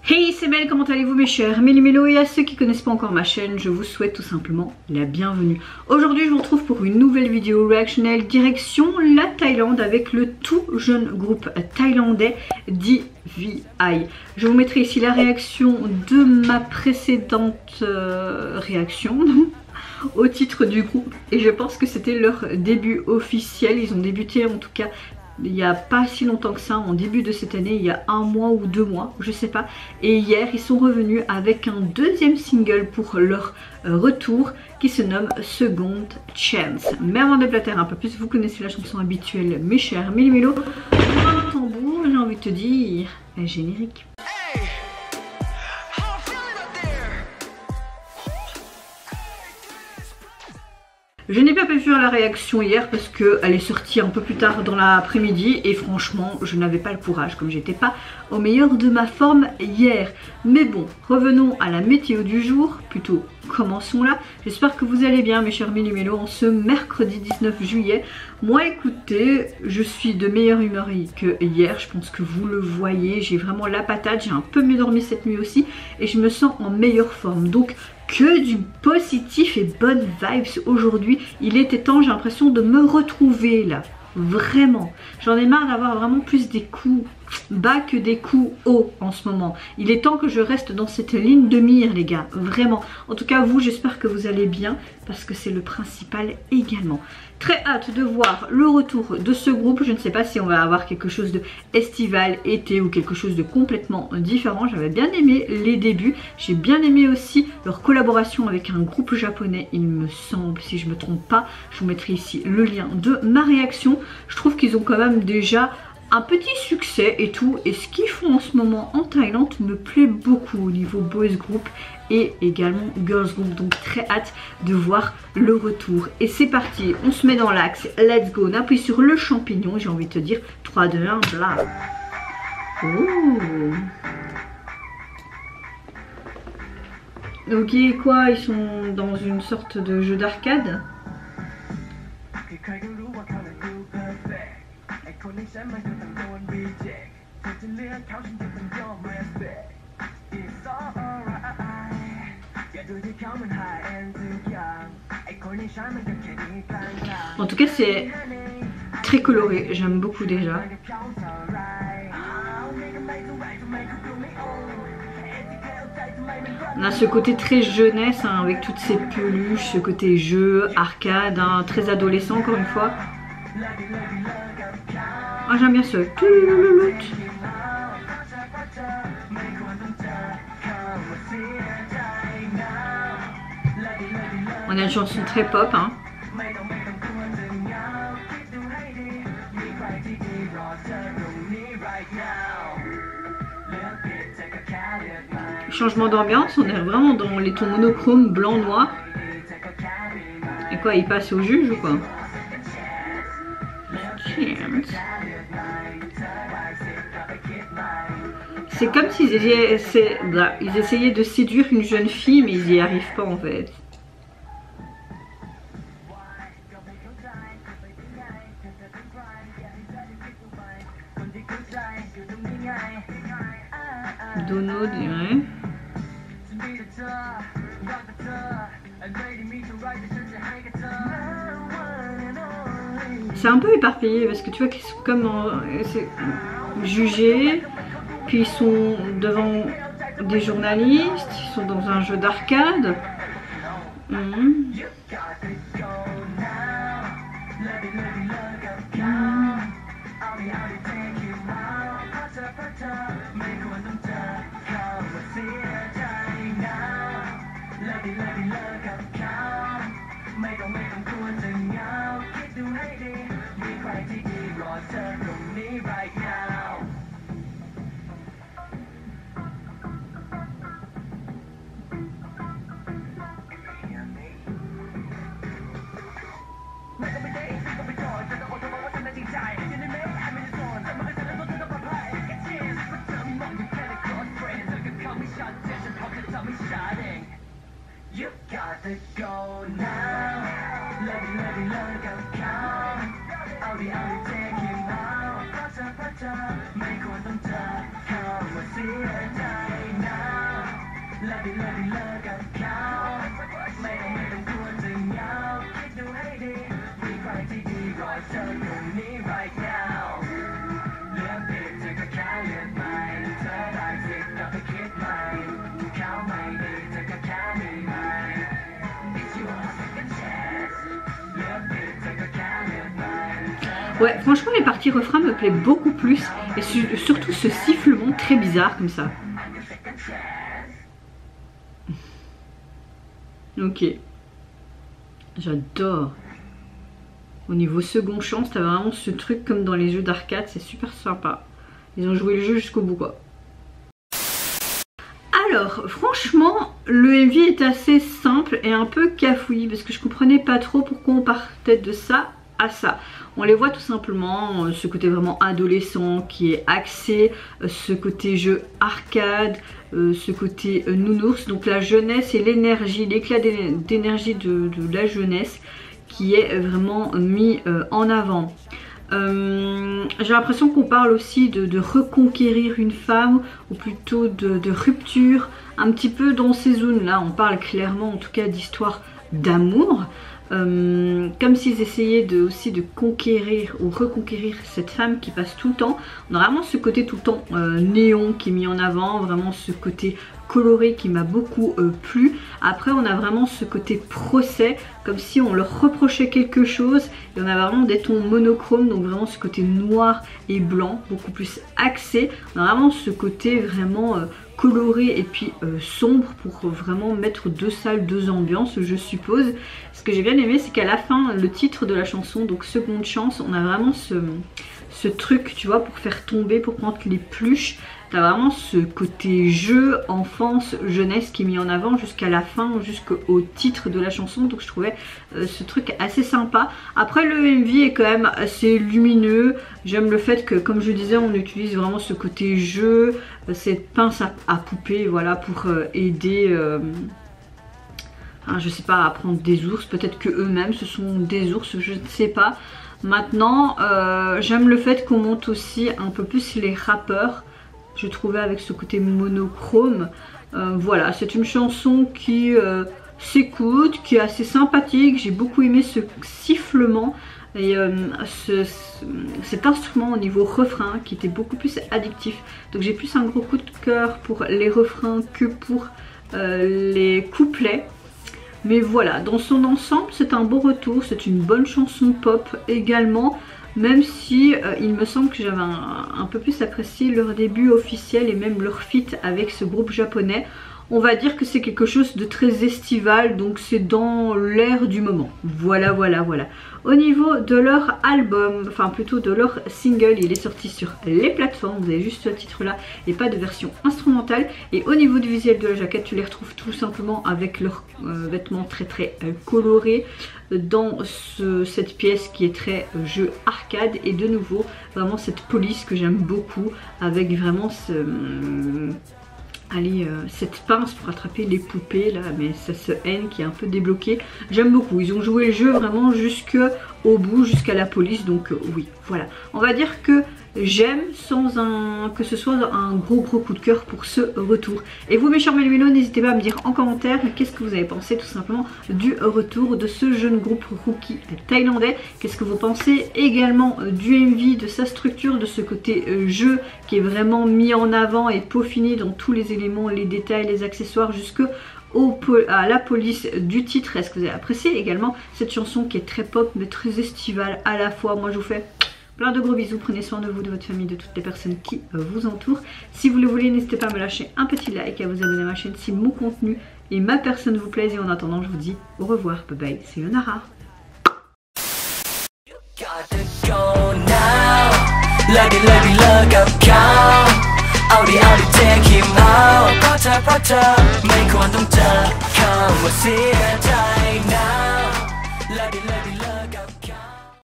Hey, c'est Mel, comment allez-vous mes chers Méli-Mélo, et à ceux qui ne connaissent pas encore ma chaîne, je vous souhaite tout simplement la bienvenue. Aujourd'hui, je vous retrouve pour une nouvelle vidéo réactionnelle direction la Thaïlande avec le tout jeune groupe thaïlandais DVI. Je vous mettrai ici la réaction de ma précédente réaction au titre du groupe et je pense que c'était leur début officiel. Ils ont débuté en tout cas il n'y a pas si longtemps que ça, en début de cette année, il y a 1 mois ou 2 mois, je sais pas. Et hier, ils sont revenus avec un deuxième single pour leur retour qui se nomme Second Chance. Mais avant de déplater un peu plus, vous connaissez la chanson habituelle, mes chers Méli-Mélo. Pour un tambour, j'ai envie de te dire, générique. Je n'ai pas pu faire la réaction hier parce qu'elle est sortie un peu plus tard dans l'après-midi et franchement je n'avais pas le courage comme j'étais pas au meilleur de ma forme hier. Mais bon, revenons à la météo du jour, plutôt commençons là. J'espère que vous allez bien mes chers Méli-Mélo en ce mercredi 19 juillet. Moi écoutez, je suis de meilleure humeur que hier, je pense que vous le voyez, j'ai vraiment la patate, j'ai un peu mieux dormi cette nuit aussi et je me sens en meilleure forme. Donc que du positif et bonnes vibes aujourd'hui. Il était temps, j'ai l'impression de me retrouver là. Vraiment. J'en ai marre d'avoir vraiment plus des coups bas que des coups hauts en ce moment. Il est temps que je reste dans cette ligne de mire les gars. Vraiment. En tout cas vous, j'espère que vous allez bien parce que c'est le principal également. Très hâte de voir le retour de ce groupe. Je ne sais pas si on va avoir quelque chose de estival, été ou quelque chose de complètement différent. J'avais bien aimé les débuts. J'ai bien aimé aussi leur collaboration avec un groupe japonais, il me semble, si je ne me trompe pas. Je vous mettrai ici le lien de ma réaction. Je trouve qu'ils ont quand même déjà un petit succès et tout. Et ce qu'ils font en ce moment en Thaïlande me plaît beaucoup au niveau boys group et également girls group, donc très hâte de voir le retour. Et c'est parti, on se met dans l'axe, let's go, on appuie sur le champignon, j'ai envie de te dire 3, 2, 1, bla. Ok, quoi, ils sont dans une sorte de jeu d'arcade. En tout cas c'est très coloré, j'aime beaucoup déjà. On a ce côté très jeunesse hein, avec toutes ces peluches, ce côté jeu, arcade, hein, très adolescent encore une fois. Ah j'aime bien ce on a une chanson très pop hein. Changement d'ambiance, on est vraiment dans les tons monochromes blanc noir. Et quoi, il passe au juge ou quoi? C'est comme s'ils essayaient de séduire une jeune fille mais ils n'y arrivent pas en fait. Dono dirait. C'est un peu éparpillé parce que tu vois qu'ils sont comme jugés, puis ils sont devant des journalistes, ils sont dans un jeu d'arcade. Ouais, franchement les parties refrain me plaît beaucoup plus. Et surtout ce sifflement très bizarre comme ça. Ok. J'adore. Au niveau second chant, t'as vraiment ce truc comme dans les jeux d'arcade, c'est super sympa. Ils ont joué le jeu jusqu'au bout quoi. Alors franchement le MV est assez simple et un peu cafouillis parce que je comprenais pas trop pourquoi on partait de ça à ça. On les voit tout simplement, ce côté vraiment adolescent qui est axé, ce côté jeu arcade, ce côté nounours, donc la jeunesse et l'énergie, l'éclat d'énergie de la jeunesse qui est vraiment mis en avant. J'ai l'impression qu'on parle aussi de reconquérir une femme ou plutôt de rupture, un petit peu dans ces zones là. On parle clairement en tout cas d'histoire d'amour, comme s'ils essayaient aussi de conquérir ou reconquérir cette femme qui passe tout le temps. On a vraiment ce côté tout le temps néon qui est mis en avant, vraiment ce côté coloré qui m'a beaucoup plu. Après on a vraiment ce côté procès, comme si on leur reprochait quelque chose, et on a vraiment des tons monochromes, donc vraiment ce côté noir et blanc beaucoup plus axé. On a vraiment ce côté vraiment coloré et puis sombre pour vraiment mettre deux salles, deux ambiances je suppose. Ce que j'ai bien aimé c'est qu'à la fin le titre de la chanson, donc Seconde Chance, on a vraiment ce truc tu vois pour faire tomber, pour prendre les pluches. T'as vraiment ce côté jeu, enfance, jeunesse qui est mis en avant jusqu'à la fin, jusqu'au titre de la chanson. Donc je trouvais ce truc assez sympa. Après le MV est quand même assez lumineux. J'aime le fait que, comme je disais, on utilise vraiment ce côté jeu, cette pince à poupée, voilà, pour aider... je sais pas, à prendre des ours. Peut-être que eux-mêmes ce sont des ours, je ne sais pas. Maintenant, j'aime le fait qu'on monte aussi un peu plus les rappeurs. Je trouvais avec ce côté monochrome. Voilà, c'est une chanson qui s'écoute, qui est assez sympathique. J'ai beaucoup aimé ce sifflement et cet instrument au niveau refrain qui était beaucoup plus addictif. Donc j'ai plus un gros coup de cœur pour les refrains que pour les couplets. Mais voilà, dans son ensemble c'est un beau retour, c'est une bonne chanson pop également. Même si il me semble que j'avais un peu plus apprécié leur début officiel et même leur feat avec ce groupe japonais. On va dire que c'est quelque chose de très estival, donc c'est dans l'air du moment. Voilà, voilà, voilà. Au niveau de leur album, enfin plutôt de leur single, il est sorti sur les plateformes. Vous avez juste ce titre là et pas de version instrumentale. Et au niveau du visuel de la jaquette, tu les retrouves tout simplement avec leurs vêtements très très colorés dans cette pièce qui est très jeu arcade. Et de nouveau, vraiment cette police que j'aime beaucoup avec vraiment ce... Allez, cette pince pour attraper les poupées là, mais ça se haine qui est un peu débloqué. J'aime beaucoup, ils ont joué le jeu vraiment jusqu'au bout, jusqu'à la police, donc oui, voilà. On va dire que j'aime sans que ce soit un gros coup de cœur pour ce retour. Et vous mes chers Mélumélos, n'hésitez pas à me dire en commentaire qu'est-ce que vous avez pensé tout simplement du retour de ce jeune groupe rookie thaïlandais. Qu'est-ce que vous pensez également du MV, de sa structure, de ce côté jeu qui est vraiment mis en avant et peaufiné dans tous les éléments, les détails, les accessoires à la police du titre. Est-ce que vous avez apprécié également cette chanson qui est très pop mais très estivale à la fois? Moi je vous fais plein de gros bisous, prenez soin de vous, de votre famille, de toutes les personnes qui vous entourent. Si vous le voulez, n'hésitez pas à me lâcher un petit like et à vous abonner à ma chaîne si mon contenu et ma personne vous plaisent. Et en attendant, je vous dis au revoir, bye bye, c'est Yonara. Love